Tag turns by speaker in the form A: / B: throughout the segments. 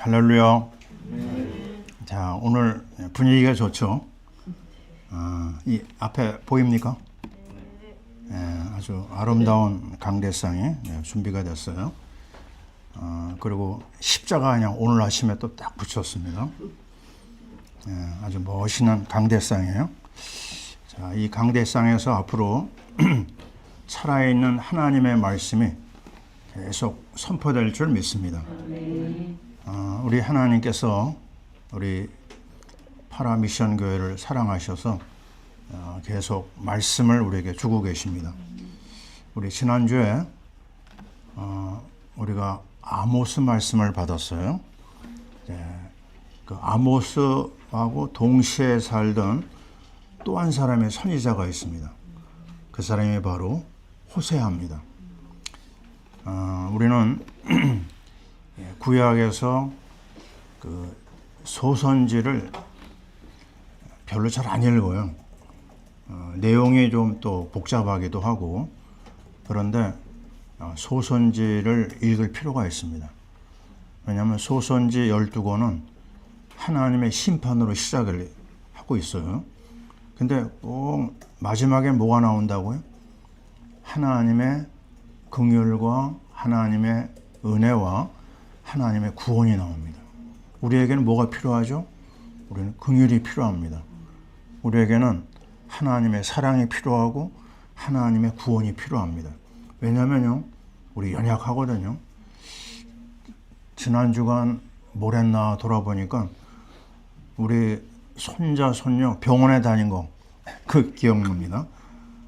A: 할렐루야. 자, 오늘 분위기가 좋죠. 이 앞에 보입니까? 아주 아름다운 강대상이 준비가 됐어요. 그리고 십자가 그냥 오늘 아침에 또 딱 붙였습니다. 아주 멋있는 강대상이에요. 자, 이 강대상에서 앞으로 살아있는 하나님의 말씀이 계속 선포될 줄 믿습니다. 우리 하나님께서 우리 파라미션 교회를 사랑하셔서 계속 말씀을 우리에게 주고 계십니다. 우리 지난주에 우리가 아모스 말씀을 받았어요. 그 아모스하고 동시에 살던 또 한 사람의 선지자가 있습니다. 그 사람이 바로 호세아입니다. 우리는 구약에서 그 소선지를 별로 잘 안 읽어요. 내용이 좀 또 복잡하기도 하고, 그런데 소선지를 읽을 필요가 있습니다. 왜냐하면 소선지 12권은 하나님의 심판으로 시작을 하고 있어요. 근데 꼭 마지막에 뭐가 나온다고요? 하나님의 긍휼과 하나님의 은혜와 하나님의 구원이 나옵니다. 우리에게는 뭐가 필요하죠? 우리는 긍휼이 필요합니다. 우리에게는 하나님의 사랑이 필요하고 하나님의 구원이 필요합니다. 왜냐면요, 우리 연약하거든요. 지난 주간 뭘 했나 돌아보니까 우리 손자, 손녀 병원에 다닌 거 그 기억납니다.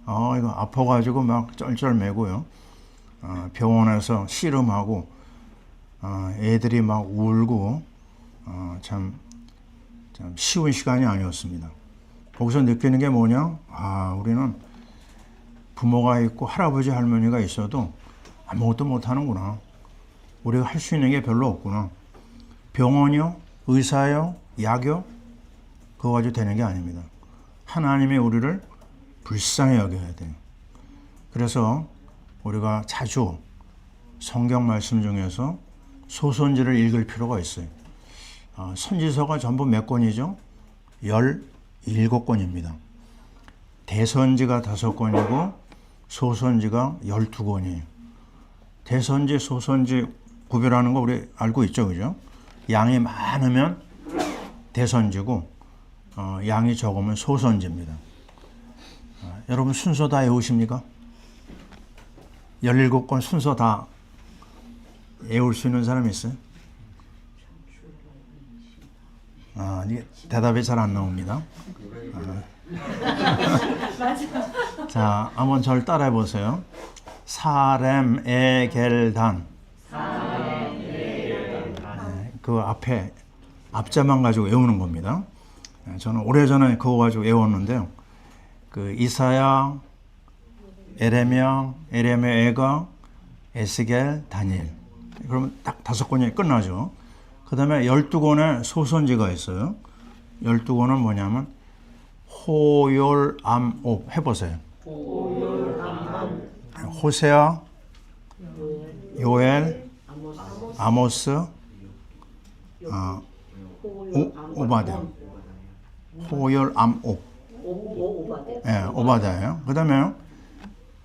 A: 이거 아파가지고 막 쩔쩔매고요. 병원에서 씨름하고 애들이 막 울고 참 쉬운 시간이 아니었습니다. 거기서 느끼는 게 뭐냐? 우리는 부모가 있고 할아버지 할머니가 있어도 아무것도 못하는구나. 우리가 할 수 있는 게 별로 없구나. 병원이요, 의사요, 약요, 그거 가지고 되는 게 아닙니다. 하나님이 우리를 불쌍히 여겨야 돼요. 그래서 우리가 자주 성경 말씀 중에서 소선지를 읽을 필요가 있어요. 선지서가 전부 몇 권이죠? 17권입니다. 대선지가 5권이고 소선지가 12권이에요. 대선지, 소선지 구별하는 거 우리 알고 있죠, 그죠? 양이 많으면 대선지고 양이 적으면 소선지입니다. 여러분 순서 다 외우십니까? 17권 순서 다 외울 수 있는 사람이 있어요? 대답이 잘 안 나옵니다. 자, 한번 저를 따라해 보세요. 사렘 에겔단. 그 앞에 앞자만 가지고 외우는 겁니다. 저는 오래전에 그거 가지고 외웠는데요. 그 이사야, 에레미야, 에가, 에스겔, 다니엘. 그러면 딱 5권이 끝나죠. 그 다음에 12권의 소선지가 있어요. 12권은 뭐냐면 호열암옵 해보세요. 호세아, 요엘, 아모스, 오바댜. 호열암옵. 오바댜예요. 그 다음에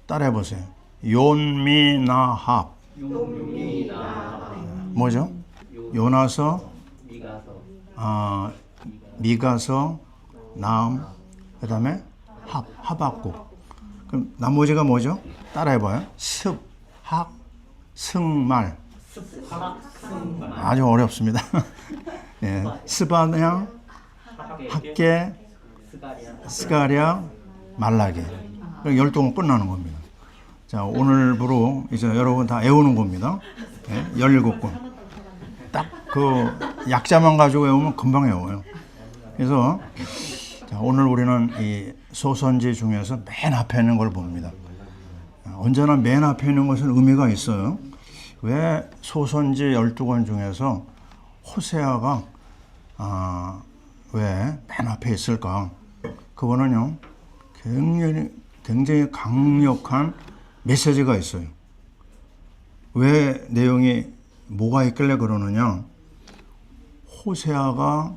A: 따라해보세요. 욘미나합. 뭐죠? 요나서, 미가서, 나음, 그 다음에 하박국. 그럼 나머지가 뭐죠? 따라해봐요. 습, 학, 승말. 아주 어렵습니다. 스바냐, 학계, 스가랴, 말라게. 12권 끝나는 겁니다. 자, 오늘부로 이제 여러분 다 외우는 겁니다. 17권. 딱 그 약자만 가지고 외우면 금방 외워요. 그래서 자, 오늘 우리는 이 소선지 중에서 맨 앞에 있는 걸 봅니다. 언제나 맨 앞에 있는 것은 의미가 있어요. 왜 소선지 12권 중에서 호세아가 왜 맨 앞에 있을까? 그거는요, 굉장히 강력한 메시지가 있어요. 왜 내용이 뭐가 있길래 그러느냐? 호세아가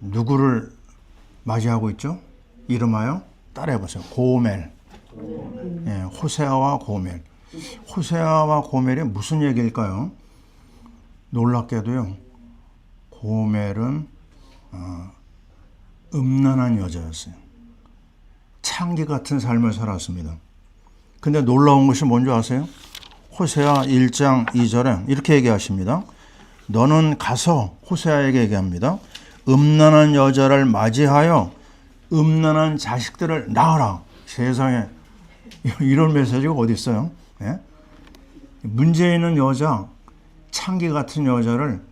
A: 누구를 맞이하고 있죠? 이름하여 따라해보세요. 고멜. 예, 호세아와 고멜. 호세아와 고멜이 무슨 얘기일까요? 놀랍게도요. 고멜은 음란한 여자였어요. 창기 같은 삶을 살았습니다. 근데 놀라운 것이 뭔지 아세요? 호세아 1장 2절에 이렇게 얘기하십니다. 너는 가서, 호세아에게 얘기합니다. 음란한 여자를 맞이하여 음란한 자식들을 낳아라. 세상에 이런 메시지가 어디 있어요? 예? 문제 있는 여자, 창기 같은 여자를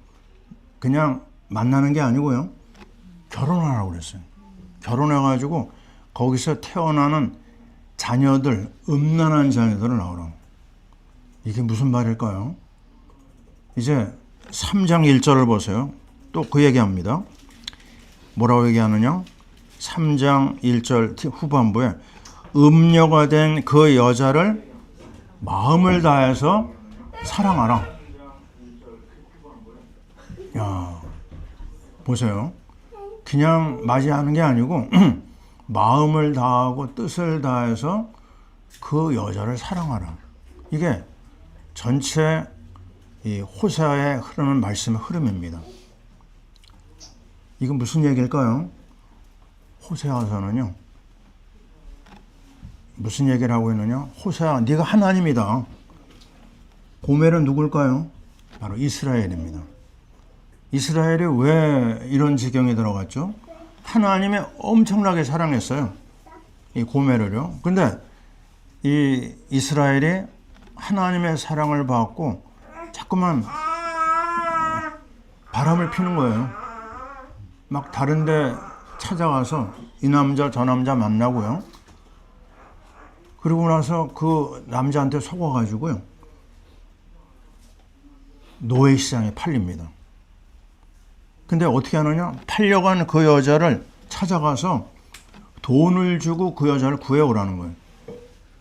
A: 그냥 만나는 게 아니고요. 결혼하라고 그랬어요. 결혼해가지고 거기서 태어나는 자녀들, 음란한 자녀들을 낳으라고. 이게 무슨 말일까요? 이제 3장 1절을 보세요. 또 그 얘기합니다. 뭐라고 얘기하느냐? 3장 1절 후반부에 음녀가 된 그 여자를 마음을 다해서 사랑하라. 야, 보세요. 그냥 맞이하는 게 아니고 마음을 다하고 뜻을 다해서 그 여자를 사랑하라. 이게 전체 이 호세아에 흐르는 말씀의 흐름입니다. 이건 무슨 얘기일까요? 호세아서는요. 무슨 얘기를 하고 있느냐? 호세아, 네가 하나님이다. 고멜은 누굴까요? 바로 이스라엘입니다. 이스라엘이 왜 이런 지경에 들어갔죠? 하나님이 엄청나게 사랑했어요. 이 고멜을요. 근데 이 이스라엘이 하나님의 사랑을 받고 자꾸만 바람을 피는 거예요. 막 다른 데 찾아가서 이 남자 저 남자 만나고요. 그리고 나서 그 남자한테 속아가지고요. 노예 시장에 팔립니다. 근데 어떻게 하느냐? 팔려간 그 여자를 찾아가서 돈을 주고 그 여자를 구해오라는 거예요.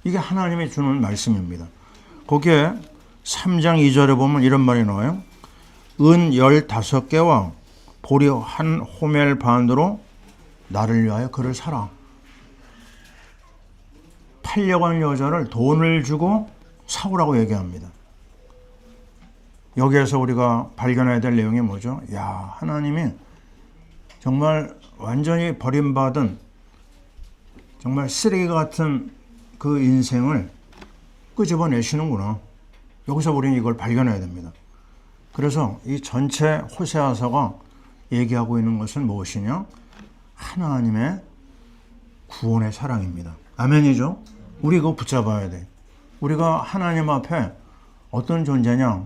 A: 이게 하나님이 주는 말씀입니다. 거기에 3장 2절에 보면 이런 말이 나와요. 은 15개와 보리 한 호멜 반으로 나를 위하여 그를 사라. 팔려간 여자를 돈을 주고 사오라고 얘기합니다. 여기에서 우리가 발견해야 될 내용이 뭐죠? 야, 하나님이 정말 완전히 버림받은 정말 쓰레기 같은 그 인생을 끄집어내시는구나. 여기서 우리는 이걸 발견해야 됩니다. 그래서 이 전체 호세아서가 얘기하고 있는 것은 무엇이냐? 하나님의 구원의 사랑입니다. 아멘이죠? 우리 이거 붙잡아야 돼. 우리가 하나님 앞에 어떤 존재냐?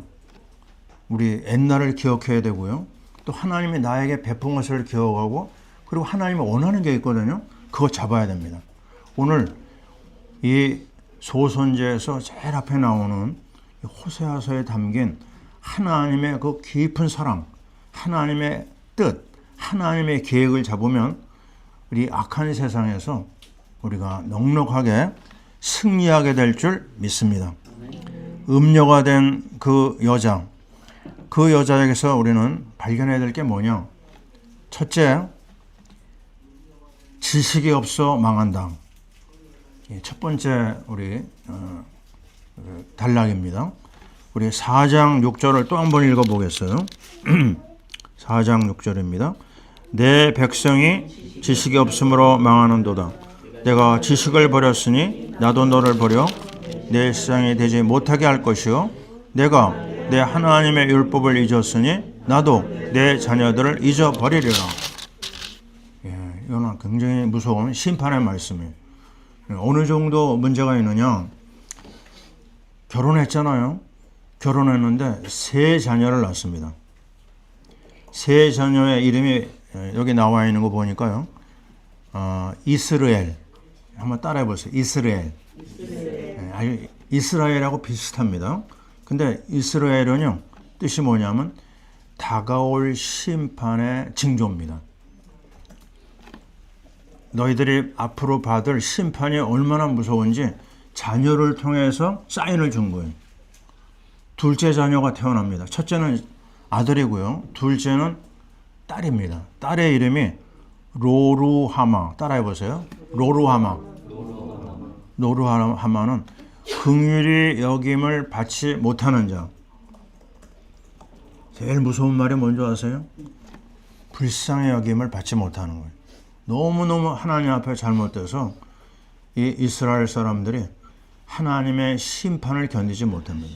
A: 우리 옛날을 기억해야 되고요. 또 하나님이 나에게 베푼 것을 기억하고 그리고 하나님이 원하는 게 있거든요. 그거 잡아야 됩니다. 오늘 이 소선제에서 제일 앞에 나오는 호세아서에 담긴 하나님의 그 깊은 사랑, 하나님의 뜻, 하나님의 계획을 잡으면 우리 악한 세상에서 우리가 넉넉하게 승리하게 될 줄 믿습니다. 음녀가 된 그 여자, 그 여자에게서 우리는 발견해야 될 게 뭐냐? 첫째, 지식이 없어 망한다. 첫 번째 우리 단락입니다. 우리 4장 6절을 또 한번 읽어보겠어요. 4장 6절입니다. 내 백성이 지식이 없으므로 망하는도다. 내가 지식을 버렸으니 나도 너를 버려 내 일상이 되지 못하게 할 것이요 내가 내 하나님의 율법을 잊었으니 나도 내 자녀들을 잊어버리리라. 예, 이거는 굉장히 무서운 심판의 말씀이에요. 어느 정도 문제가 있느냐? 결혼했잖아요. 결혼했는데 세 자녀를 낳습니다. 세 자녀의 이름이 여기 나와 있는 거 보니까요. 이스라엘. 한번 따라해 보세요. 이스라엘. 이스라엘하고 비슷합니다. 근데 이스라엘은요. 뜻이 뭐냐면 다가올 심판의 징조입니다. 너희들이 앞으로 받을 심판이 얼마나 무서운지 자녀를 통해서 사인을 준 거예요. 둘째 자녀가 태어납니다. 첫째는 아들이고요. 둘째는 딸입니다. 딸의 이름이 로루하마. 따라해보세요. 로루하마. 로루하마는 긍휼히 여김을 받지 못하는 자. 제일 무서운 말이 뭔지 아세요? 불쌍히 여김을 받지 못하는 거예요. 너무너무 하나님 앞에 잘못돼서 이 이스라엘 사람들이 하나님의 심판을 견디지 못합니다.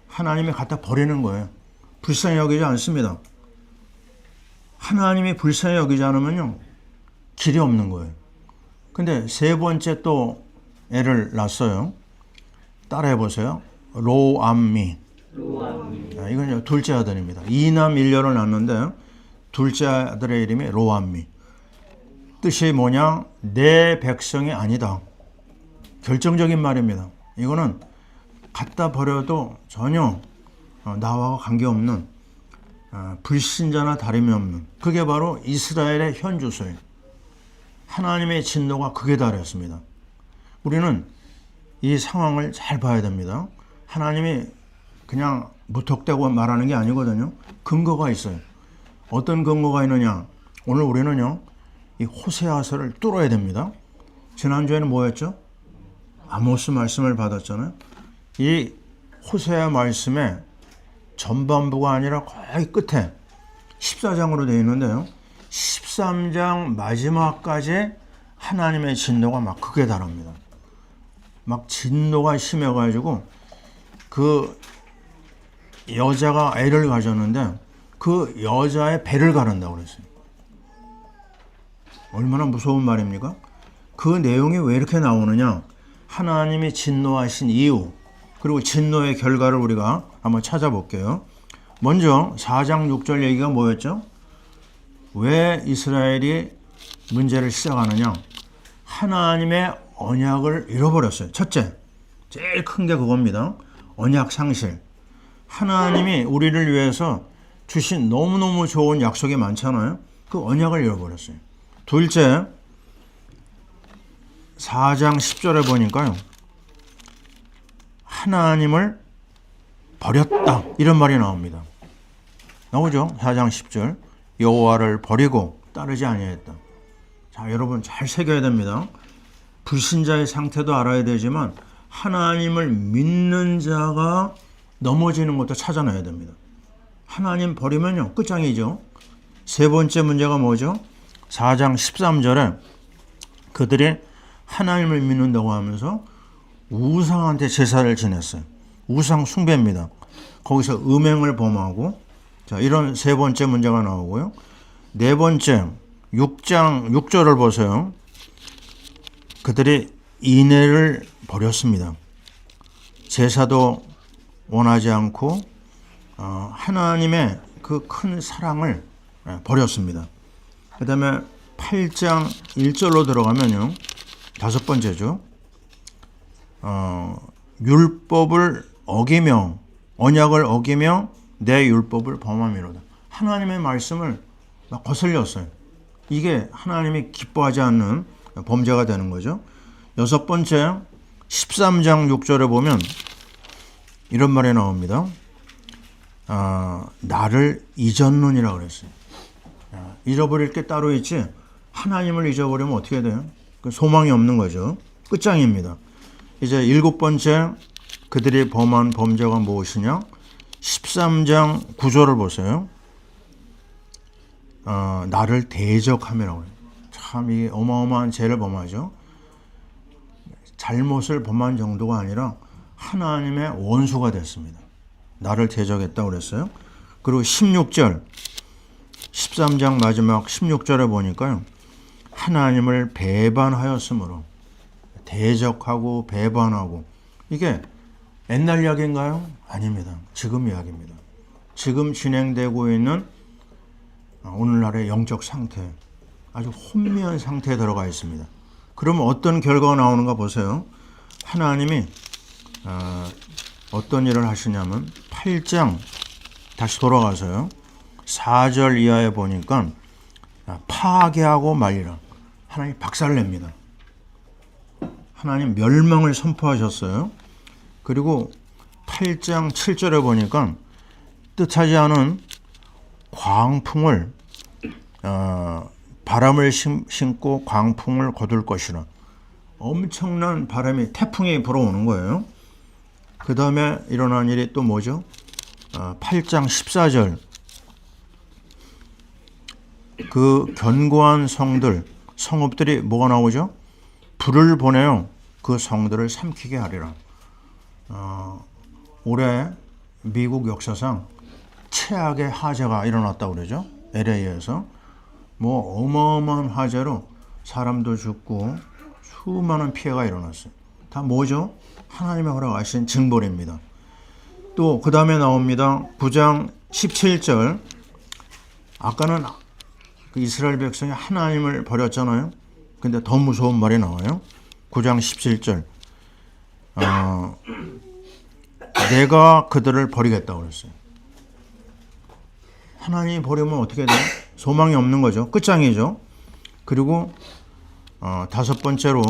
A: 하나님이 갖다 버리는 거예요. 불쌍히 여기지 않습니다. 하나님이 불쌍히 여기지 않으면요, 길이 없는 거예요. 근데 세 번째 또 애를 낳았어요. 따라해보세요. 로암미. 이건 둘째 아들입니다. 이남 1녀를 낳았는데 둘째 아들의 이름이 로암미. 뜻이 뭐냐? 내 백성이 아니다. 결정적인 말입니다. 이거는 갖다 버려도 전혀 나와 관계없는 불신자나 다름이 없는, 그게 바로 이스라엘의 현주소예요. 하나님의 진노가 극에 달했습니다. 우리는 이 상황을 잘 봐야 됩니다. 하나님이 그냥 무턱대고 말하는 게 아니거든요. 근거가 있어요. 어떤 근거가 있느냐? 오늘 우리는요, 이 호세아서를 뚫어야 됩니다. 지난주에는 뭐였죠? 아모스 말씀을 받았잖아요. 이 호세아 말씀의 전반부가 아니라 거의 끝에 14장으로 되어 있는데요. 13장 마지막까지 하나님의 진노가 막 극에 달합니다. 막 진노가 심해가지고 그 여자가 애를 가졌는데 그 여자의 배를 가른다고 그랬어요. 얼마나 무서운 말입니까? 그 내용이 왜 이렇게 나오느냐? 하나님이 진노하신 이유, 그리고 진노의 결과를 우리가 한번 찾아볼게요. 먼저 4장 6절 얘기가 뭐였죠? 왜 이스라엘이 문제를 시작하느냐? 하나님의 언약을 잃어버렸어요. 첫째, 제일 큰 게 그겁니다. 언약 상실. 하나님이 우리를 위해서 주신 너무너무 좋은 약속이 많잖아요. 그 언약을 잃어버렸어요. 둘째, 4장 10절에 보니까요, 하나님을 버렸다, 이런 말이 나옵니다. 나오죠? 4장 10절. 여호와를 버리고 따르지 아니했다. 자, 여러분 잘 새겨야 됩니다. 불신자의 상태도 알아야 되지만 하나님을 믿는 자가 넘어지는 것도 찾아내야 됩니다. 하나님 버리면요, 끝장이죠. 세 번째 문제가 뭐죠? 4장 13절에 그들이 하나님을 믿는다고 하면서 우상한테 제사를 지냈어요. 우상 숭배입니다. 거기서 음행을 범하고, 자, 이런 세 번째 문제가 나오고요. 네 번째, 6장 6절을 보세요. 그들이 인애를 버렸습니다. 제사도 원하지 않고 하나님의 그 큰 사랑을 버렸습니다. 그 다음에 8장 1절로 들어가면요, 다섯 번째죠. 율법을 어기며, 언약을 어기며 내 율법을 범함이로다. 하나님의 말씀을 막 거슬렸어요. 이게 하나님이 기뻐하지 않는 범죄가 되는 거죠. 여섯 번째, 13장 6절에 보면 이런 말이 나옵니다. 나를 잊었느니라 그랬어요. 잃어버릴 게 따로 있지, 하나님을 잊어버리면 어떻게 돼요? 소망이 없는 거죠. 끝장입니다. 이제 일곱 번째, 그들이 범한 범죄가 무엇이냐? 13장 9절을 보세요. 나를 대적함이라고 해요. 참, 이 어마어마한 죄를 범하죠. 잘못을 범한 정도가 아니라 하나님의 원수가 됐습니다. 나를 대적했다고 그랬어요. 그리고 16절, 13장 마지막 16절에 보니까요, 하나님을 배반하였으므로, 대적하고 배반하고, 이게 옛날 이야기인가요? 아닙니다. 지금 이야기입니다. 지금 진행되고 있는 오늘날의 영적 상태, 아주 혼미한 상태에 들어가 있습니다. 그러면 어떤 결과가 나오는가 보세요. 하나님이 어떤 일을 하시냐면 8장 다시 돌아가서요, 4절 이하에 보니까 파괴하고 말리라. 하나님 박살냅니다. 하나님 멸망을 선포하셨어요. 그리고 8장 7절에 보니까 뜻하지 않은 광풍을 바람을 심고 광풍을 거둘 것이라. 엄청난 바람이 태풍이 불어오는 거예요. 그 다음에 일어난 일이 또 뭐죠? 8장 14절. 그 견고한 성읍들이 뭐가 나오죠? 불을 보내요. 그 성들을 삼키게 하리라. 올해 미국 역사상 최악의 화재가 일어났다고 그러죠. LA에서. 뭐 어마어마한 화재로 사람도 죽고 수많은 피해가 일어났어요. 다 뭐죠? 하나님의 허락하신 징벌입니다. 또 그 다음에 나옵니다. 9장 17절. 아까는 그 이스라엘 백성이 하나님을 버렸잖아요. 근데 더 무서운 말이 나와요. 9장 17절. 내가 그들을 버리겠다고 그랬어요. 하나님이 버리면 어떻게 돼요? 소망이 없는 거죠. 끝장이죠. 그리고 다섯 번째로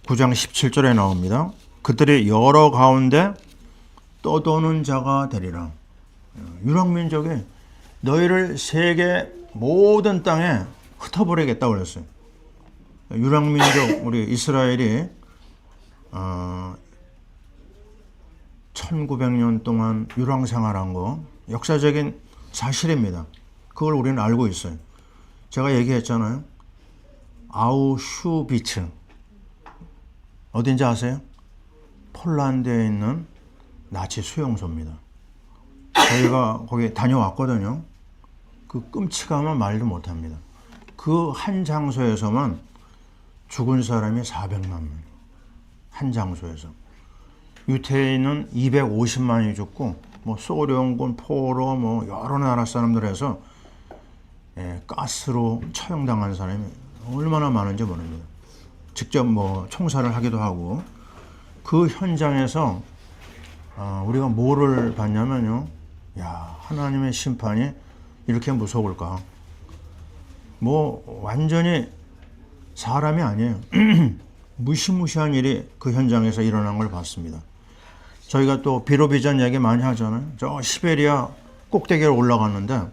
A: 9장 17절에 나옵니다. 그들이 여러 가운데 떠도는 자가 되리라. 유랑민족이 너희를 세계 모든 땅에 흩어버리겠다고 그랬어요. 유랑민족 우리 이스라엘이 1900년 동안 유랑생활한 거 역사적인 사실입니다. 그걸 우리는 알고 있어요. 제가 얘기했잖아요. 아우슈비츠 어딘지 아세요? 폴란드에 있는 나치 수용소입니다. 저희가 거기 다녀왔거든요. 그 끔찍하면 말도 못합니다. 그 한 장소에서만 죽은 사람이 400만 명. 한 장소에서. 유태인은 250만이 죽고 뭐 소련군, 포로 뭐 여러 나라 사람들 해서 가스로 처형당한 사람이 얼마나 많은지 모릅니다. 직접 뭐 총살을 하기도 하고 그 현장에서 우리가 뭐를 봤냐면요. 야, 하나님의 심판이 이렇게 무서울까? 뭐 완전히 사람이 아니에요. 무시무시한 일이 그 현장에서 일어난 걸 봤습니다. 저희가 또 비로비전 얘기 많이 하잖아요. 저 시베리아 꼭대기에 올라갔는데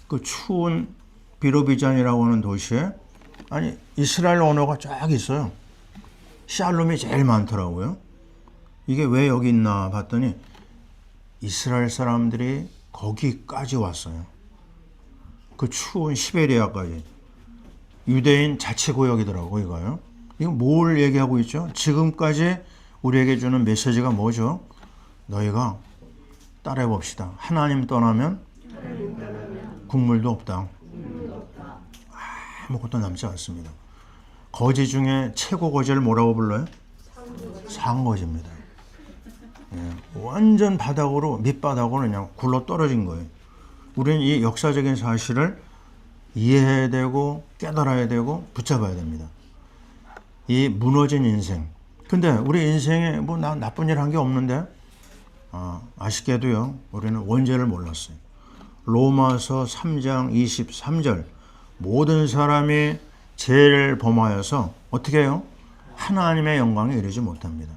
A: 그 추운 비로비전이라고 하는 도시에 아니 이스라엘 언어가 쫙 있어요. 샬롬이 제일 많더라고요. 이게 왜 여기 있나 봤더니 이스라엘 사람들이 거기까지 왔어요. 그 추운 시베리아까지. 유대인 자치구역이더라고요. 이거요. 이거 뭘 얘기하고 있죠? 지금까지 우리에게 주는 메시지가 뭐죠? 너희가 따라해봅시다. 하나님 떠나면 국물도 없다. 아무것도 남지 않습니다. 거지 중에 최고 거지를 뭐라고 불러요? 상거지입니다. 완전 바닥으로 밑바닥으로 그냥 굴러 떨어진 거예요. 우리는 이 역사적인 사실을 이해해야 되고 깨달아야 되고 붙잡아야 됩니다. 이 무너진 인생. 근데 우리 인생에 뭐 나쁜 일 한 게 없는데 아쉽게도요. 우리는 원죄를 몰랐어요. 로마서 3장 23절 모든 사람이 죄를 범하여서 어떻게 해요? 하나님의 영광에 이르지 못합니다.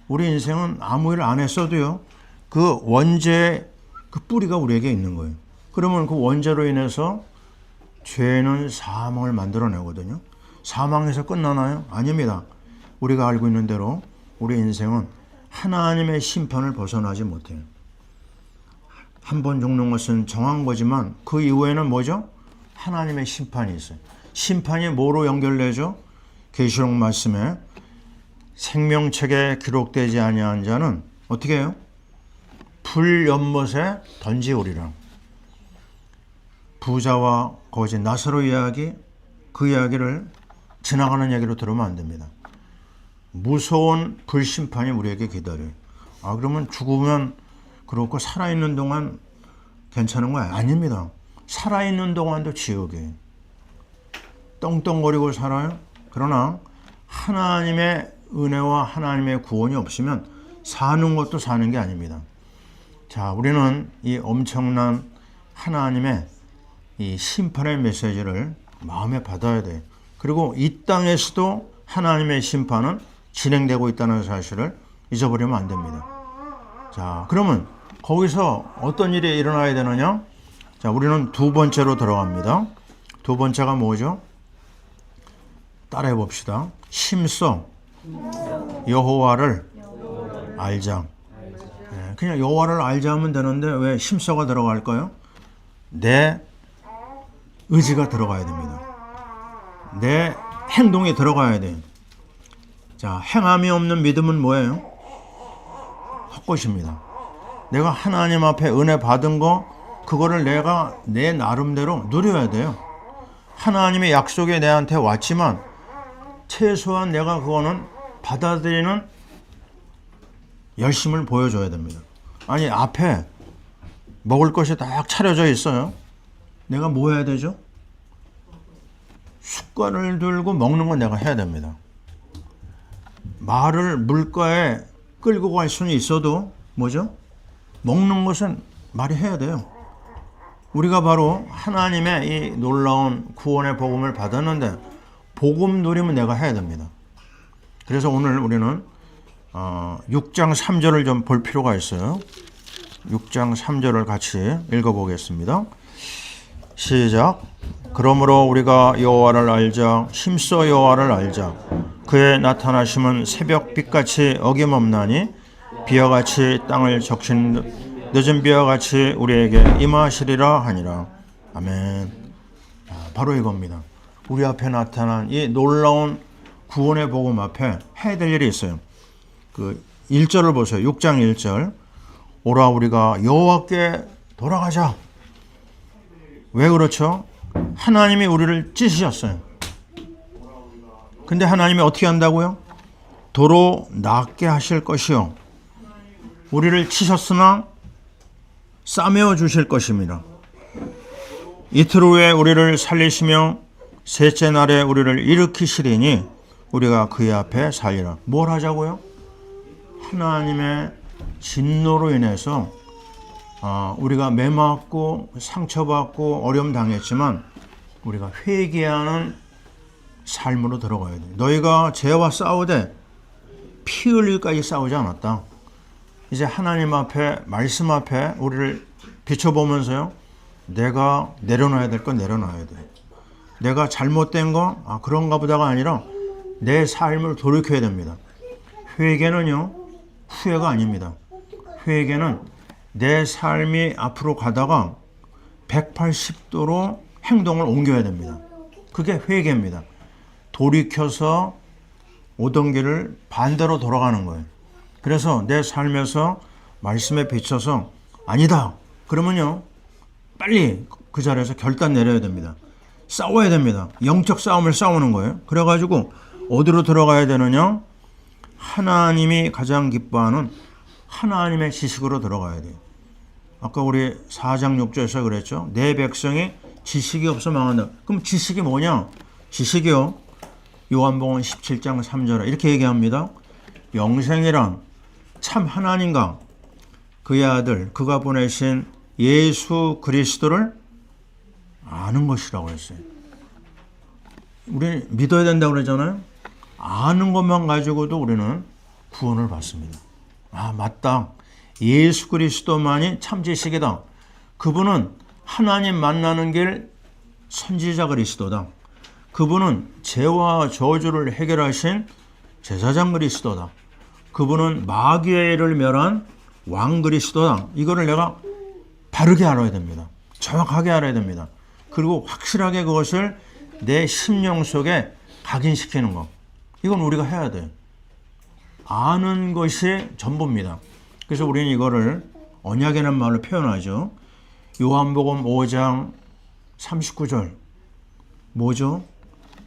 A: 우리 인생은 아무 일 안 했어도요. 그 원죄의 그 뿌리가 우리에게 있는 거예요. 그러면 그 원죄로 인해서 죄는 사망을 만들어내거든요. 사망에서 끝나나요? 아닙니다. 우리가 알고 있는 대로 우리 인생은 하나님의 심판을 벗어나지 못해요. 한 번 죽는 것은 정한 거지만 그 이후에는 뭐죠? 하나님의 심판이 있어요. 심판이 뭐로 연결되죠? 계시록 말씀에 생명책에 기록되지 아니한 자는 어떻게 해요? 불연못에 던지오리라. 부자와 거지 나사로 이야기, 그 이야기를 지나가는 얘기로 들으면 안 됩니다. 무서운 불심판이 우리에게 기다려요. 그러면 죽으면 그렇고 살아있는 동안 괜찮은 거야? 아닙니다. 살아있는 동안도 지옥이에요. 떵떵거리고 살아요. 그러나 하나님의 은혜와 하나님의 구원이 없으면 사는 것도 사는 게 아닙니다. 자, 우리는 이 엄청난 하나님의 이 심판의 메시지를 마음에 받아야 돼요. 그리고 이 땅에서도 하나님의 심판은 진행되고 있다는 사실을 잊어버리면 안 됩니다. 자, 그러면 거기서 어떤 일이 일어나야 되느냐? 자, 우리는 두 번째로 들어갑니다. 두 번째가 뭐죠? 따라해 봅시다. 심써 여호와를 알자. 그냥 여호와를 알자 하면 되는데 왜 심써가 들어갈까요? 내 의지가 들어가야 됩니다. 내 행동이 들어가야 돼요. 자, 행함이 없는 믿음은 뭐예요? 헛것입니다. 내가 하나님 앞에 은혜 받은 거 그거를 내가 내 나름대로 누려야 돼요. 하나님의 약속이 내한테 왔지만 최소한 내가 그거는 받아들이는 열심을 보여줘야 됩니다. 아니, 앞에 먹을 것이 딱 차려져 있어요. 내가 뭐 해야 되죠? 숟갈을 들고 먹는 건 내가 해야 됩니다. 말을 물가에 끌고 갈 수는 있어도 뭐죠? 먹는 것은 말이 해야 돼요. 우리가 바로 하나님의 이 놀라운 구원의 복음을 받았는데 복음 누리면 내가 해야 됩니다. 그래서 오늘 우리는 6장 3절을 좀 볼 필요가 있어요. 6장 3절을 같이 읽어보겠습니다. 시작. 그러므로 우리가 여호와를 알자. 힘써 여호와를 알자. 그의 나타나심은 새벽빛같이 어김없나니 비와같이 땅을 적신 늦은 비와같이 우리에게 임하시리라 하니라. 아멘. 바로 이겁니다. 우리 앞에 나타난 이 놀라운 구원의 복음 앞에 해야 될 일이 있어요. 그 1절을 보세요. 6장 1절. 오라 우리가 여호와께 돌아가자. 왜 그렇죠? 하나님이 우리를 찢으셨어요. 근데 하나님이 어떻게 한다고요? 도로 낫게 하실 것이요. 우리를 치셨으나 싸매어 주실 것입니다. 이틀 후에 우리를 살리시며 셋째 날에 우리를 일으키시리니 우리가 그의 앞에 살리라. 뭘 하자고요? 하나님의 진노로 인해서 우리가 매맞고 상처받고 어려움 당했지만 우리가 회개하는 삶으로 들어가야 돼요. 너희가 죄와 싸우되 피 흘릴까지 싸우지 않았다. 이제 하나님 앞에 말씀 앞에 우리를 비춰보면서요. 내가 내려놔야 될 건 내려놔야 돼. 내가 잘못된 거 그런가 보다가 아니라 내 삶을 돌이켜야 됩니다. 회개는요. 후회가 아닙니다. 회개는 내 삶이 앞으로 가다가 180도로 행동을 옮겨야 됩니다. 그게 회개입니다. 돌이켜서 오던 길을 반대로 돌아가는 거예요. 그래서 내 삶에서 말씀에 비춰서 아니다. 그러면요. 빨리 그 자리에서 결단 내려야 됩니다. 싸워야 됩니다. 영적 싸움을 싸우는 거예요. 그래가지고 어디로 들어가야 되느냐? 하나님이 가장 기뻐하는 하나님의 지식으로 들어가야 돼요. 아까 우리 4장 6절에서 그랬죠. 내 백성이 지식이 없어 망한다. 그럼 지식이 뭐냐? 지식이요. 요한복음 17장 3절에 이렇게 얘기합니다. 영생이란 참 하나님과 그의 아들 그가 보내신 예수 그리스도를 아는 것이라고 했어요. 우리 믿어야 된다고 그러잖아요. 아는 것만 가지고도 우리는 구원을 받습니다. 맞다. 예수 그리스도만이 참 지식이다. 그분은 하나님 만나는 길 선지자 그리스도다. 그분은 죄와 저주를 해결하신 제사장 그리스도다. 그분은 마귀를 멸한 왕 그리스도다. 이거를 내가 바르게 알아야 됩니다. 정확하게 알아야 됩니다. 그리고 확실하게 그것을 내 심령 속에 각인시키는 것. 이건 우리가 해야 돼요. 아는 것이 전부입니다. 그래서 우리는 이거를 언약이라는 말로 표현하죠. 요한복음 5장 39절. 뭐죠?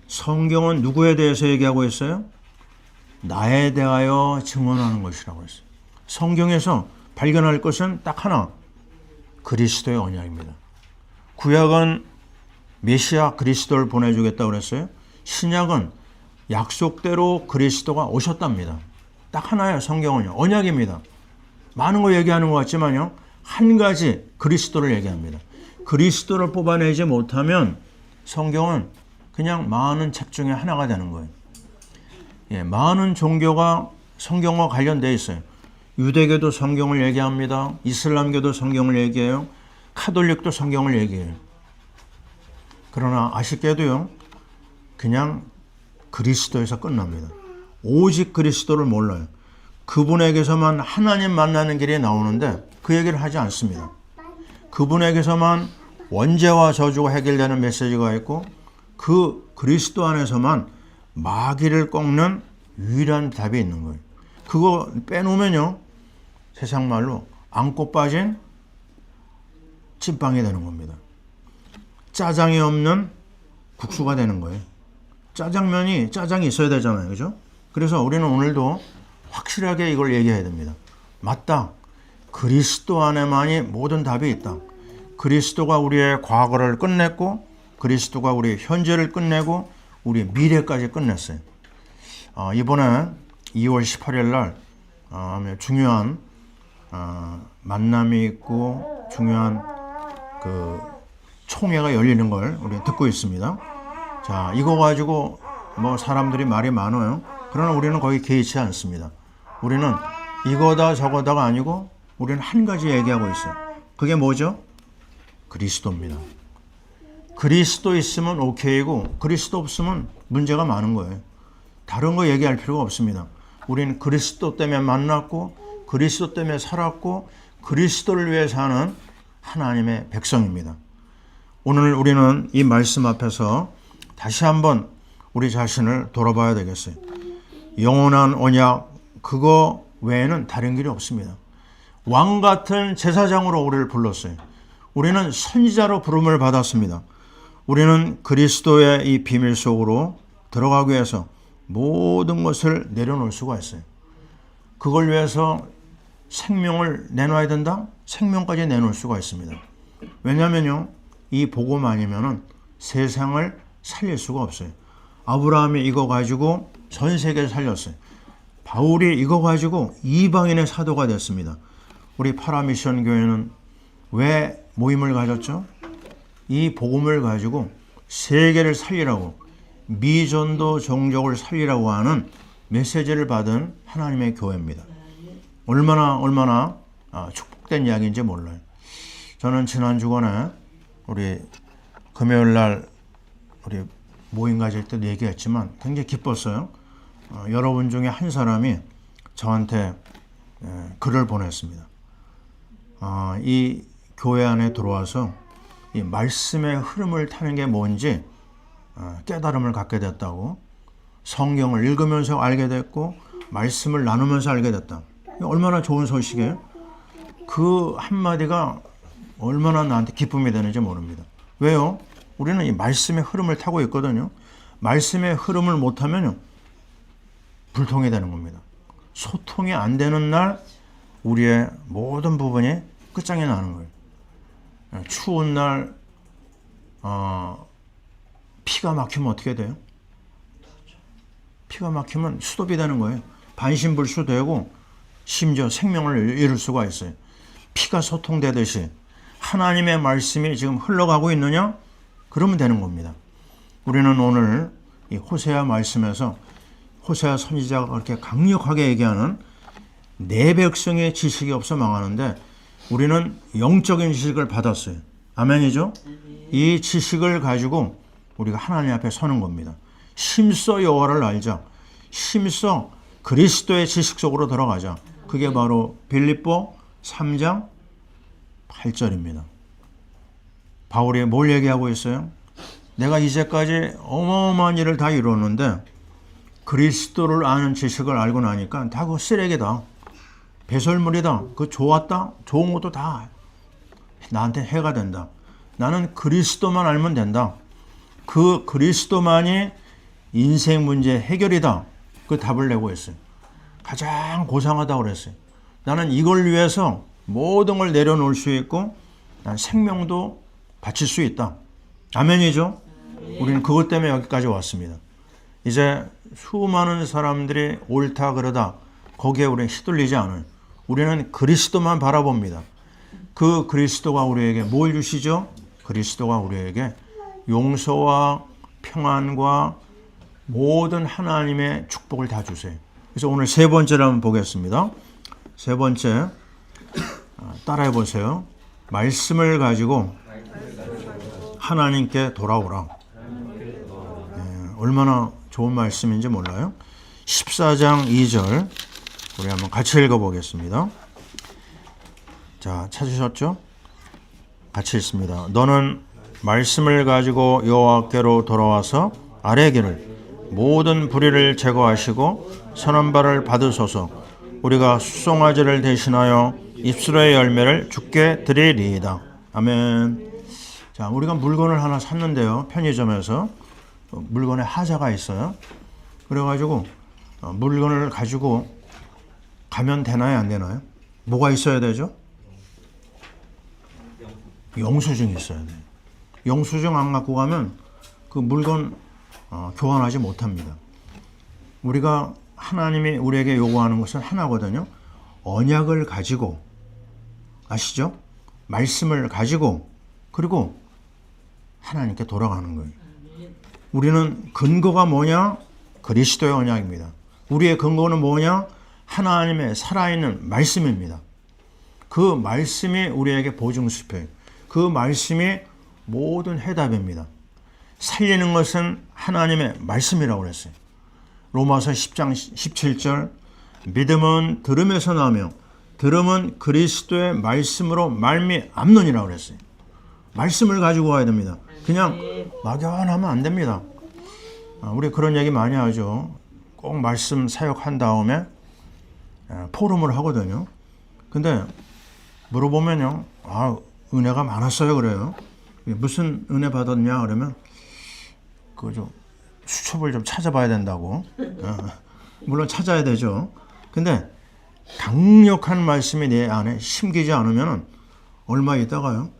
A: 성경은 누구에 대해서 얘기하고 있어요? 나에 대하여 증언하는 것이라고 했어요. 성경에서 발견할 것은 딱 하나. 그리스도의 언약입니다. 구약은 메시아 그리스도를 보내주겠다고 그랬어요. 신약은 약속대로 그리스도가 오셨답니다. 딱 하나예요. 성경은요. 언약입니다. 많은 거 얘기하는 것 같지만요. 한 가지 그리스도를 얘기합니다. 그리스도를 뽑아내지 못하면 성경은 그냥 많은 책 중에 하나가 되는 거예요. 많은 종교가 성경과 관련되어 있어요. 유대교도 성경을 얘기합니다. 이슬람교도 성경을 얘기해요. 카톨릭도 성경을 얘기해요. 그러나 아쉽게도요, 그냥 그리스도에서 끝납니다. 오직 그리스도를 몰라요. 그분에게서만 하나님 만나는 길이 나오는데 그 얘기를 하지 않습니다. 그분에게서만 원죄와 저주가 해결되는 메시지가 있고 그 그리스도 안에서만 마귀를 꺾는 유일한 답이 있는 거예요. 그거 빼놓으면요, 세상 말로 안고 빠진 찐빵이 되는 겁니다. 짜장이 없는 국수가 되는 거예요. 짜장이 있어야 되잖아요. 그죠? 그래서 우리는 오늘도 확실하게 이걸 얘기해야 됩니다. 맞다. 그리스도 안에만이 모든 답이 있다. 그리스도가 우리의 과거를 끝냈고 그리스도가 우리의 현재를 끝내고 우리의 미래까지 끝냈어요. 이번에 2월 18일 날 중요한 만남이 있고 중요한 그 총회가 열리는 걸 우리 듣고 있습니다. 자, 이거 가지고 뭐 사람들이 말이 많아요. 그러나 우리는 거기 개의치 않습니다. 우리는 이거다 저거다가 아니고 우리는 한 가지 얘기하고 있어요. 그게 뭐죠? 그리스도입니다. 그리스도 있으면 오케이고 그리스도 없으면 문제가 많은 거예요. 다른 거 얘기할 필요가 없습니다. 우리는 그리스도 때문에 만났고 그리스도 때문에 살았고 그리스도를 위해 사는 하나님의 백성입니다. 오늘 우리는 이 말씀 앞에서 다시 한번 우리 자신을 돌아봐야 되겠어요. 영원한 언약, 그거 외에는 다른 길이 없습니다. 왕 같은 제사장으로 우리를 불렀어요. 우리는 선지자로 부름을 받았습니다. 우리는 그리스도의 이 비밀 속으로 들어가기 위해서 모든 것을 내려놓을 수가 있어요. 그걸 위해서 생명을 내놔야 된다? 생명까지 내놓을 수가 있습니다. 왜냐하면요, 이 복음 아니면은 세상을 살릴 수가 없어요. 아브라함이 이거 가지고 전 세계를 살렸어요. 바울이 이거 가지고 이방인의 사도가 됐습니다. 우리 파라미션 교회는 왜 모임을 가졌죠? 이 복음을 가지고 세계를 살리라고, 미전도 종족을 살리라고 하는 메시지를 받은 하나님의 교회입니다. 얼마나 축복된 이야기인지 몰라요. 저는 지난 주간에 우리 금요일 날 우리 모임 가질 때도 얘기했지만 굉장히 기뻤어요. 여러분 중에 한 사람이 저한테 글을 보냈습니다. 이 교회 안에 들어와서 이 말씀의 흐름을 타는 게 뭔지 깨달음을 갖게 됐다고, 성경을 읽으면서 알게 됐고 말씀을 나누면서 알게 됐다. 얼마나 좋은 소식이에요. 그 한마디가 얼마나 나한테 기쁨이 되는지 모릅니다. 왜요? 우리는 이 말씀의 흐름을 타고 있거든요. 말씀의 흐름을 못하면 불통이 되는 겁니다. 소통이 안 되는 날 우리의 모든 부분이 끝장이 나는 거예요. 추운 날 피가 막히면 어떻게 돼요? 피가 막히면 수도비 되는 거예요. 반신불수 되고 심지어 생명을 잃을 수가 있어요. 피가 소통되듯이 하나님의 말씀이 지금 흘러가고 있느냐? 그러면 되는 겁니다. 우리는 오늘 이 호세아 말씀에서 호세아 선지자가 그렇게 강력하게 얘기하는 내 백성의 지식이 없어 망하는데 우리는 영적인 지식을 받았어요. 아멘이죠? 이 지식을 가지고 우리가 하나님 앞에 서는 겁니다. 심써 여호와를 알자. 심써 그리스도의 지식 속으로 들어가자. 그게 바로 빌립보 3장 8절입니다. 바울이 뭘 얘기하고 있어요? 내가 이제까지 어마어마한 일을 다 이뤘는데 그리스도를 아는 지식을 알고 나니까 다 그거 쓰레기다. 배설물이다. 그거 좋았다. 좋은 것도 다 나한테 해가 된다. 나는 그리스도만 알면 된다. 그 그리스도만이 인생 문제 해결이다. 그 답을 내고 있어요. 가장 고상하다고 그랬어요. 나는 이걸 위해서 모든 걸 내려놓을 수 있고 난 생명도 바칠 수 있다. 아멘이죠? 우리는 그것 때문에 여기까지 왔습니다. 이제 수많은 사람들이 옳다 그러다 거기에 우리는 휘둘리지 않아요. 우리는 그리스도만 바라봅니다. 그 그리스도가 우리에게 뭘 주시죠? 그리스도가 우리에게 용서와 평안과 모든 하나님의 축복을 다 주세요. 그래서 오늘 세 번째를 한번 보겠습니다. 세 번째 따라해 보세요. 말씀을 가지고 하나님께 돌아오라. 얼마나 좋은 말씀인지 몰라요? 14장 2절 우리 한번 같이 읽어보겠습니다. 자, 찾으셨죠? 같이 읽습니다. 너는 말씀을 가지고 여호와께로 돌아와서 아뢰기를 모든 불의를 제거하시고 선한 바를 받으소서. 우리가 수송아지를 대신하여 입술의 열매를 주께 드리리이다. 아멘. 자, 우리가 물건을 하나 샀는데요. 편의점에서 물건에 하자가 있어요. 그래가지고 물건을 가지고 가면 되나요, 안 되나요? 뭐가 있어야 되죠? 영수증이 있어야 돼요. 영수증 안 갖고 가면 그 물건 교환하지 못합니다. 우리가 하나님이 우리에게 요구하는 것은 하나거든요. 언약을 가지고, 아시죠? 말씀을 가지고, 그리고 하나님께 돌아가는 거예요. 우리는 근거가 뭐냐? 그리스도의 언약입니다. 우리의 근거는 뭐냐? 하나님의 살아있는 말씀입니다. 그 말씀이 우리에게 보증수표예요. 그 말씀이 모든 해답입니다. 살리는 것은 하나님의 말씀이라고 그랬어요. 로마서 10장 17절 믿음은 들음에서 나며 들음은 그리스도의 말씀으로 말미암느니라고 그랬어요. 말씀을 가지고 와야 됩니다. 그냥 막연하면 안 됩니다. 우리 그런 얘기 많이 하죠. 꼭 말씀 사역한 다음에 포럼을 하거든요. 근데 물어보면요. 은혜가 많았어요 그래요. 무슨 은혜 받았냐 그러면 좀 수첩을 좀 찾아봐야 된다고. 물론 찾아야 되죠. 근데 강력한 말씀이 내 안에 심기지 않으면 얼마 있다가요.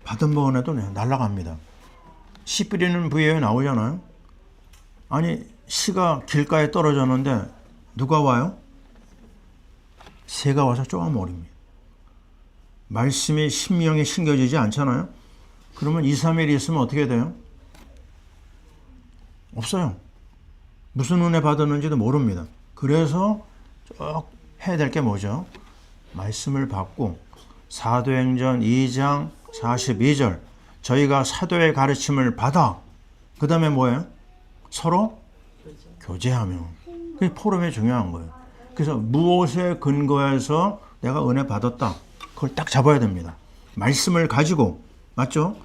A: 받은 번 해도 날아갑니다. 씨 뿌리는 부위에 나오잖아요. 아니 씨가 길가에 떨어졌는데 누가 와요? 새가 와서 쪼아먹습니다. 말씀이 심령에 심겨지지 않잖아요. 그러면 2, 3일 있으면 어떻게 돼요? 없어요. 무슨 은혜 받았는지도 모릅니다. 그래서 쭉 해야 될 게 뭐죠? 말씀을 받고 사도행전 2장 42절 저희가 사도의 가르침을 받아 그 다음에 뭐예요? 서로 교제하며. 그게 포럼이 중요한 거예요. 그래서 무엇에 근거해서 내가 은혜 받았다. 그걸 딱 잡아야 됩니다. 말씀을 가지고. 맞죠?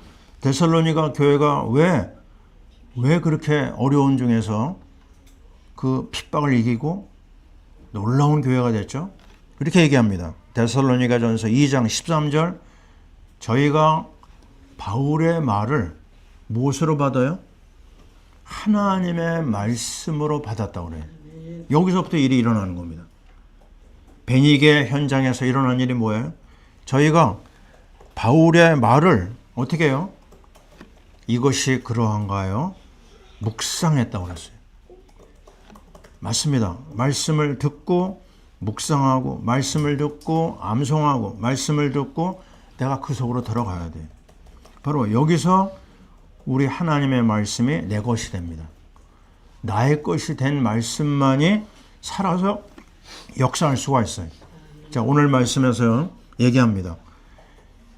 A: 데살로니가 교회가 왜 그렇게 어려운 중에서 그 핍박을 이기고 놀라운 교회가 됐죠? 이렇게 얘기합니다. 데살로니가전서 2장 13절 저희가 바울의 말을 무엇으로 받아요? 하나님의 말씀으로 받았다고 그래요. 여기서부터 일이 일어나는 겁니다. 베니게 현장에서 일어난 일이 뭐예요? 저희가 바울의 말을 어떻게 해요? 이것이 그러한가요? 묵상했다고 그랬어요. 맞습니다. 말씀을 듣고 묵상하고 말씀을 듣고 암송하고 말씀을 듣고 내가 그 속으로 들어가야 돼요. 바로 여기서 우리 하나님의 말씀이 내 것이 됩니다. 나의 것이 된 말씀만이 살아서 역사할 수가 있어요. 자, 오늘 말씀에서 얘기합니다.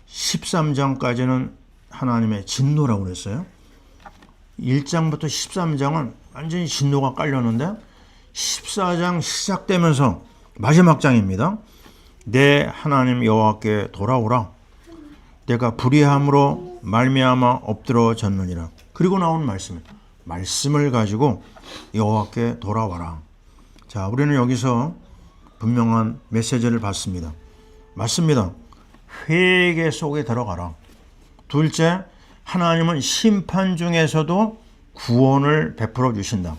A: 13장까지는 하나님의 진노라고 그랬어요. 1장부터 13장은 완전히 진노가 깔렸는데 14장 시작되면서 마지막 장입니다. 내 하나님 여호와께 돌아오라. 내가 불의함으로 말미암아 엎드러졌느니라. 그리고 나온 말씀을 가지고 여호와께 돌아와라. 자, 우리는 여기서 분명한 메시지를 받습니다. 맞습니다. 회개 속에 들어가라. 둘째, 하나님은 심판 중에서도 구원을 베풀어 주신다.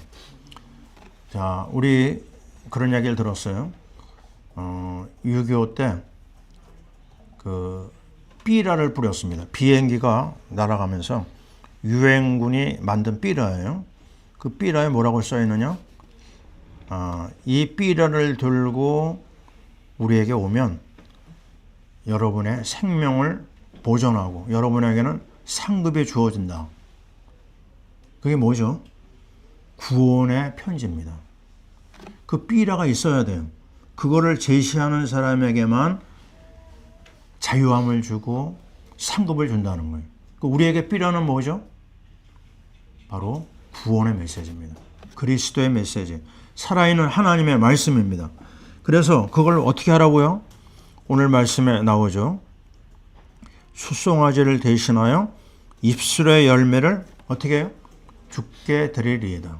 A: 자, 우리 그런 이야기를 들었어요. 6.25 때 삐라를 뿌렸습니다. 비행기가 날아가면서 유엔군이 만든 삐라예요. 그 삐라에 뭐라고 써 있느냐? 이 삐라를 들고 우리에게 오면 여러분의 생명을 보존하고 여러분에게는 상급이 주어진다. 그게 뭐죠? 구원의 편지입니다. 그 삐라가 있어야 돼요. 그거를 제시하는 사람에게만 자유함을 주고 상급을 준다는 거예요. 우리에게 필요한 뭐죠? 바로 구원의 메시지입니다. 그리스도의 메시지, 살아있는 하나님의 말씀입니다. 그래서 그걸 어떻게 하라고요? 오늘 말씀에 나오죠. 수송아지를 대신하여 입술의 열매를 어떻게 해요? 죽게 드리리이다.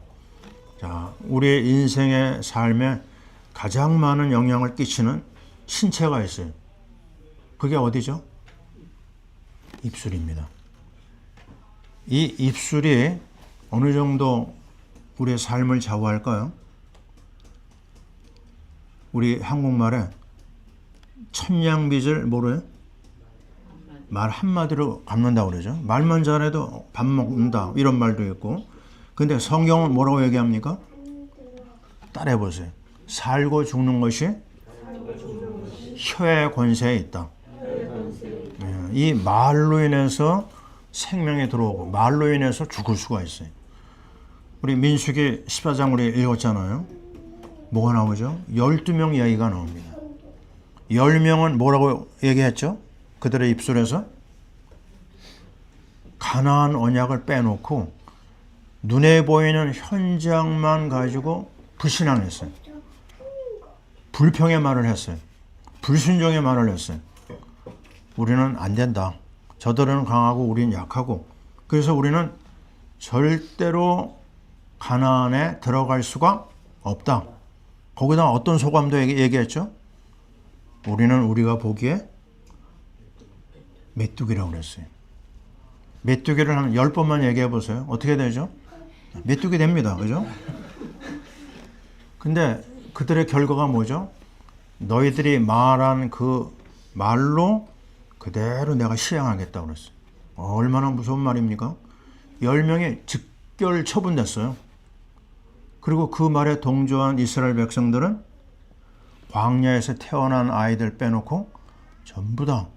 A: 자, 우리의 인생의 삶에 가장 많은 영향을 끼치는 신체가 있어요. 그게 어디죠? 입술입니다. 이 입술이 어느 정도 우리의 삶을 좌우할까요? 우리 한국말에 천냥빚을 뭐래요? 말 한마디로 갚는다고 그러죠. 말만 잘해도 밥 먹는다 이런 말도 있고. 근데 성경은 뭐라고 얘기합니까? 따라해보세요. 살고 죽는 것이 혀의 권세에 있다. 이 말로 인해서 생명이 들어오고 말로 인해서 죽을 수가 있어요. 우리 민수기 14장 우리 읽었잖아요. 뭐가 나오죠? 12명 이야기가 나옵니다. 10명은 뭐라고 얘기했죠? 그들의 입술에서 가나안 언약을 빼놓고 눈에 보이는 현장만 가지고 불신앙했어요. 불평의 말을 했어요. 불순종의 말을 했어요. 우리는 안 된다. 저들은 강하고 우리는 약하고. 그래서 우리는 절대로 가나안에 들어갈 수가 없다. 거기다 어떤 소감도 얘기했죠? 우리는 우리가 보기에 메뚜기라고 그랬어요. 메뚜기를 한 10번만 얘기해 보세요. 어떻게 되죠? 메뚜기 됩니다. 그죠? 근데 그들의 결과가 뭐죠? 너희들이 말한 그 말로 그대로 내가 시행하겠다고 그랬어요. 얼마나 무서운 말입니까? 10명이 즉결 처분됐어요. 그리고 그 말에 동조한 이스라엘 백성들은 광야에서 태어난 아이들 빼놓고 전부 다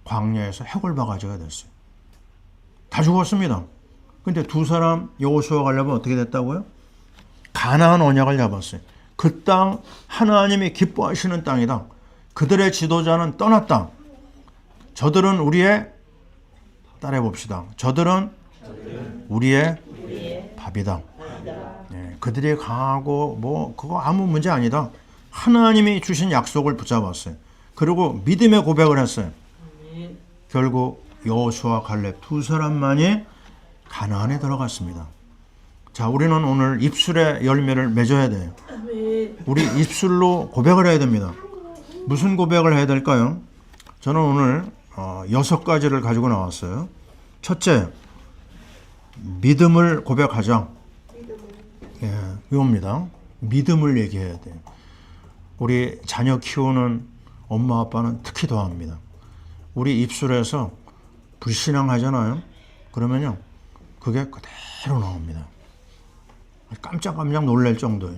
A: 광야에서 해골바가지가 됐어요. 다 죽었습니다. 근데 두 사람 여호수아 가려면 어떻게 됐다고요? 가나안 언약을 잡았어요. 그 땅 하나님이 기뻐하시는 땅이다. 그들의 지도자는 떠났다. 저들은 우리의 따라해 봅시다. 저들은 우리의 밥이다. 네, 그들이 강하고 뭐 그거 아무 문제 아니다. 하나님이 주신 약속을 붙잡았어요. 그리고 믿음의 고백을 했어요. 결국 여호수아 갈렙 두 사람만이 가나안에 들어갔습니다. 자, 우리는 오늘 입술의 열매를 맺어야 돼요. 우리 입술로 고백을 해야 됩니다. 무슨 고백을 해야 될까요? 저는 오늘 6가지를 가지고 나왔어요. 첫째, 믿음을 고백하자. 예, 이겁니다. 믿음을 얘기해야 돼요. 우리 자녀 키우는 엄마 아빠는 특히 더합니다. 우리 입술에서 불신앙하잖아요. 그러면요, 그게 그대로 나옵니다. 깜짝깜짝 놀랄 정도예요.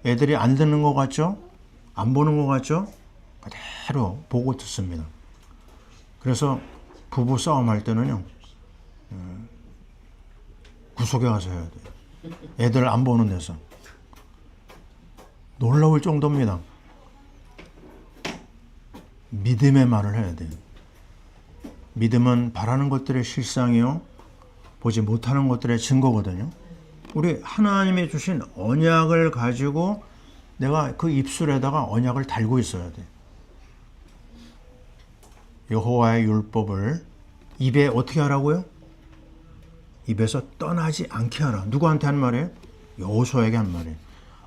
A: 애들이 안 듣는 것 같죠? 안 보는 것 같죠? 그대로 보고 듣습니다. 그래서 부부 싸움할 때는요, 구석에 가서 해야 돼요. 애들 안 보는 데서. 놀라울 정도입니다. 믿음의 말을 해야 돼요. 믿음은 바라는 것들의 실상이요, 보지 못하는 것들의 증거거든요. 우리 하나님이 주신 언약을 가지고 내가 그 입술에다가 언약을 달고 있어야 돼. 여호와의 율법을 입에 어떻게 하라고요? 입에서 떠나지 않게 하라. 누구한테 한 말이에요? 여호수아에게 한 말이에요.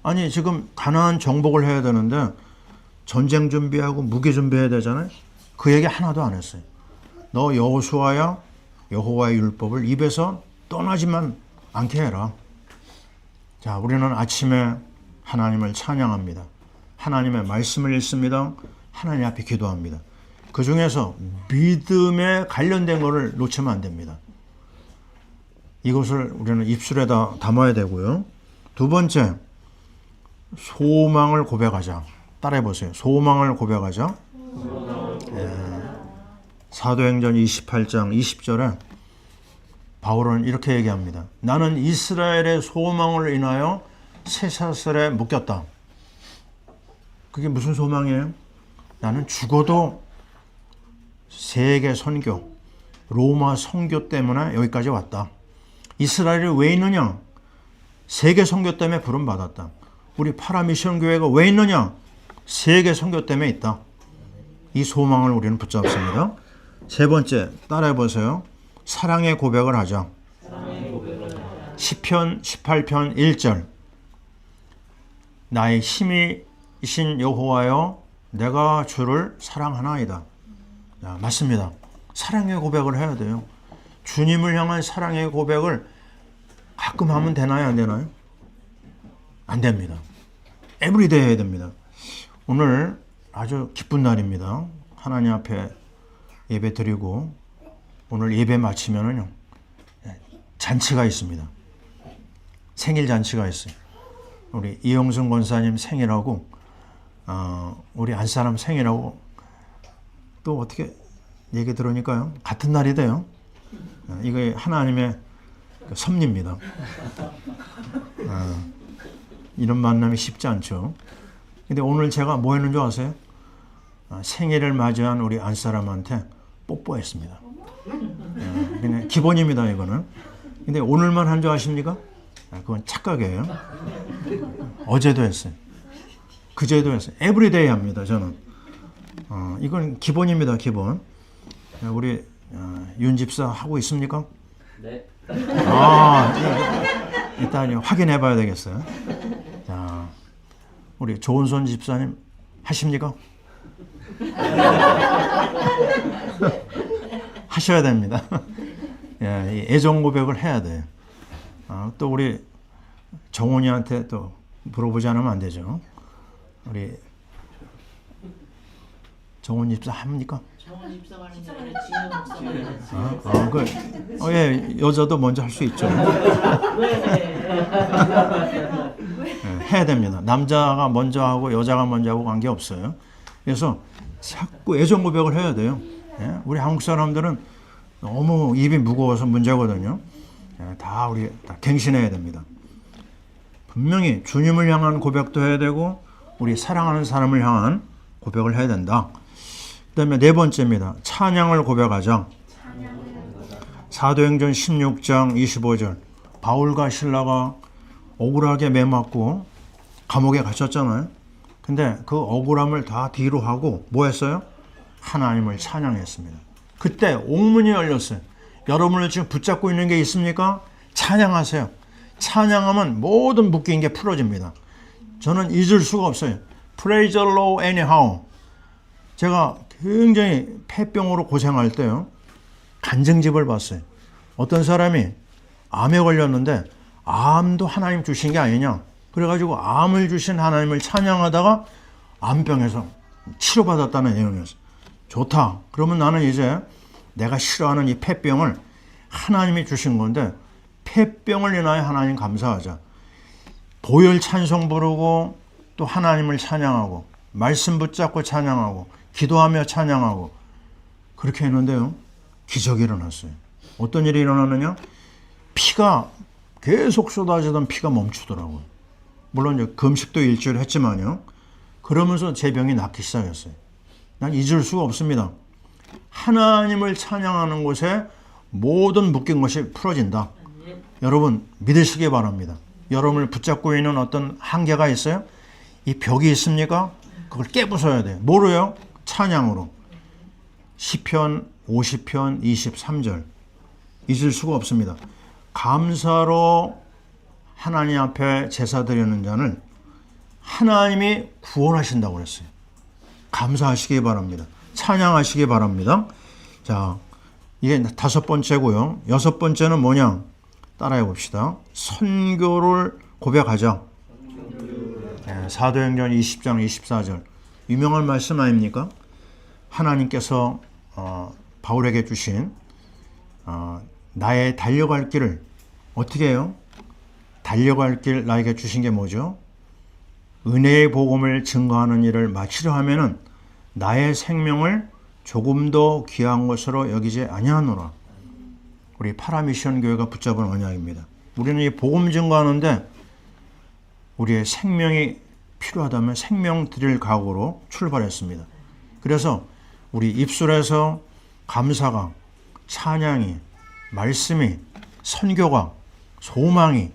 A: 아니, 지금 가나안 정복을 해야 되는데 전쟁 준비하고 무기 준비해야 되잖아요. 그 얘기 하나도 안 했어요. 너 여호수아야, 여호와의 율법을 입에서 떠나지만 않게 해라. 자, 우리는 아침에 하나님을 찬양합니다. 하나님의 말씀을 읽습니다. 하나님 앞에 기도합니다. 그 중에서 믿음에 관련된 것을 놓치면 안 됩니다. 이것을 우리는 입술에다 담아야 되고요. 두 번째, 소망을 고백하자. 따라해 보세요. 소망을 고백하자. 사도행전 28장 20절에 바울은 이렇게 얘기합니다. 나는 이스라엘의 소망을 인하여 쇠사슬에 묶였다. 그게 무슨 소망이에요? 나는 죽어도 세계 선교, 로마 선교 때문에 여기까지 왔다. 이스라엘이 왜 있느냐? 세계 선교 때문에 부름받았다. 우리 파라미션 교회가 왜 있느냐? 세계 선교 때문에 있다. 이 소망을 우리는 붙잡습니다. 세 번째, 따라해 보세요. 사랑의 고백을 하자. 시편 18편 1절. 나의 힘이신 여호와여, 내가 주를 사랑하나이다. 자, 맞습니다. 사랑의 고백을 해야 돼요. 주님을 향한 사랑의 고백을 가끔 하면 되나요? 안 되나요? 안 됩니다. 에브리데이 해야 됩니다. 오늘 아주 기쁜 날입니다. 하나님 앞에 예배 드리고 오늘 예배 마치면은요, 잔치가 있습니다. 생일 잔치가 있어요. 우리 이영승 권사님 생일하고 우리 안사람 생일하고 또 어떻게 얘기 들으니까요, 같은 날이 돼요. 이거 하나님의 섭리입니다. 이런 만남이 쉽지 않죠. 근데 오늘 제가 뭐 했는 줄 아세요? 생일을 맞이한 우리 안사람한테 뽀뽀했습니다. 그냥 기본입니다, 이거는. 근데 오늘만 한 줄 아십니까? 그건 착각이에요. 어제도 했어요. 그제도 했어요. 에브리데이 합니다, 저는. 이건 기본입니다, 기본. 우리 윤 집사 하고 있습니까?
B: 네.
A: 일단 확인해 봐야 되겠어요. 자, 우리 조은선 집사님 하십니까? 하셔야 됩니다. 예, 애정 고백을 해야 돼요. 또 우리 정훈이한테 또 물어보지 않으면 안 되죠. 우리 정훈 집사 합니까?
C: 정훈 집사가 하는 게 아니라 지혜 목사가 해야지.
A: 예, 여자도 먼저 할 수 있죠. 예, 해야 됩니다. 남자가 먼저 하고 여자가 먼저 하고 관계없어요. 그래서 자꾸 애정 고백을 해야 돼요. 예? 우리 한국 사람들은 너무 입이 무거워서 문제거든요. 예, 다 우리 다 갱신해야 됩니다. 분명히 주님을 향한 고백도 해야 되고 우리 사랑하는 사람을 향한 고백을 해야 된다. 그 다음에 네 번째입니다. 찬양을 고백하자. 사도행전 16장 25절. 바울과 실라가 억울하게 매맞고 감옥에 갇혔잖아요. 근데 그 억울함을 다 뒤로 하고 뭐 했어요? 하나님을 찬양했습니다. 그때 옥문이 열렸어요. 여러분을 지금 붙잡고 있는 게 있습니까? 찬양하세요. 찬양하면 모든 묶인 게 풀어집니다. 저는 잊을 수가 없어요. Praise the Lord anyhow. 제가 굉장히 폐병으로 고생할 때요, 간증집을 봤어요. 어떤 사람이 암에 걸렸는데 암도 하나님 주신 게 아니냐. 그래가지고 암을 주신 하나님을 찬양하다가 암병에서 치료받았다는 내용이었어요. 좋다. 그러면 나는 이제 내가 싫어하는 이 폐병을 하나님이 주신 건데 폐병을 인하여 하나님 감사하자. 보혈 찬송 부르고 또 하나님을 찬양하고 말씀 붙잡고 찬양하고 기도하며 찬양하고 그렇게 했는데요, 기적이 일어났어요. 어떤 일이 일어나느냐? 피가 계속 쏟아지던 피가 멈추더라고요. 물론 이제 금식도 일주일 했지만요. 그러면서 제 병이 낫기 시작했어요. 난 잊을 수가 없습니다. 하나님을 찬양하는 곳에 모든 묶인 것이 풀어진다. 여러분 믿으시기 바랍니다. 여러분을 붙잡고 있는 어떤 한계가 있어요? 이 벽이 있습니까? 그걸 깨부숴야 돼요. 뭐로요? 찬양으로. 시편 50편 23절. 잊을 수가 없습니다. 감사로 하나님 앞에 제사 드리는 자는 하나님이 구원하신다고 그랬어요. 감사하시기 바랍니다. 찬양하시기 바랍니다. 자, 이게 다섯 번째고요. 여섯 번째는 뭐냐? 따라해 봅시다. 선교를 고백하자. 사도행전 20장 24절. 유명한 말씀 아닙니까? 하나님께서 바울에게 주신 나의 달려갈 길을 어떻게 해요? 달려갈 길 나에게 주신 게 뭐죠? 은혜의 복음을 증거하는 일을 마치려 하면은 나의 생명을 조금 더 귀한 것으로 여기지 아니하노라. 우리 파라미션 교회가 붙잡은 언약입니다. 우리는 이 복음 증거하는데 우리의 생명이 필요하다면 생명 드릴 각오로 출발했습니다. 그래서 우리 입술에서 감사가, 찬양이, 말씀이, 선교가, 소망이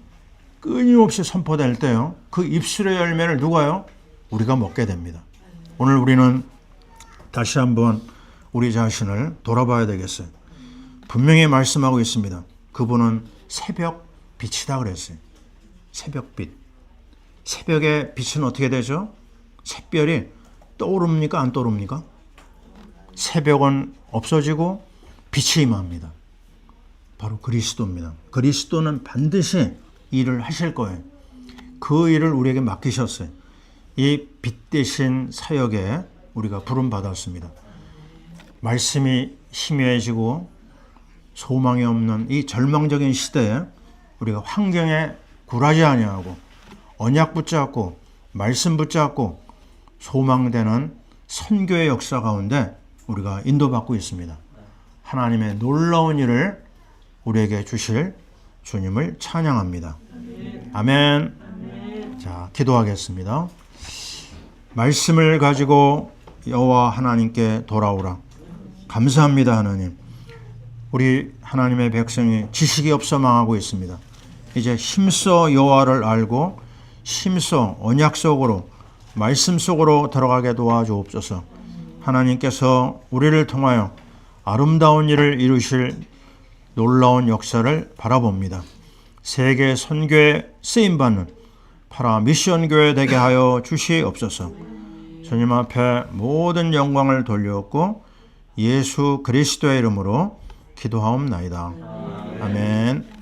A: 끊임없이 선포될 때요, 그 입술의 열매를 누가요? 우리가 먹게 됩니다. 오늘 우리는 다시 한번 우리 자신을 돌아봐야 되겠어요. 분명히 말씀하고 있습니다. 그분은 새벽 빛이다 그랬어요. 새벽빛. 새벽의 빛은 어떻게 되죠? 샛별이 떠오릅니까? 안 떠오릅니까? 새벽은 없어지고 빛이 임합니다. 바로 그리스도입니다. 그리스도는 반드시 일을 하실 거예요. 그 일을 우리에게 맡기셨어요. 이 빛 대신 사역에 우리가 부름받았습니다. 말씀이 희미해지고 소망이 없는 이 절망적인 시대에 우리가 환경에 굴하지 아니하고 언약 붙잡고 말씀 붙잡고 소망되는 선교의 역사 가운데 우리가 인도받고 있습니다. 하나님의 놀라운 일을 우리에게 주실 주님을 찬양합니다. 아멘. 자, 기도하겠습니다. 말씀을 가지고 여호와 하나님께 돌아오라. 감사합니다, 하나님. 우리 하나님의 백성이 지식이 없어 망하고 있습니다. 이제 힘써 여호와를 알고 힘써 언약 속으로 말씀 속으로 들어가게 도와주옵소서. 하나님께서 우리를 통하여 아름다운 일을 이루실 놀라운 역사를 바라봅니다. 세계 선교에 쓰임받는 파라 미션 교회 되게 하여 주시옵소서. 주님 앞에 모든 영광을 돌려옵고 예수 그리스도의 이름으로 기도하옵나이다. 아멘.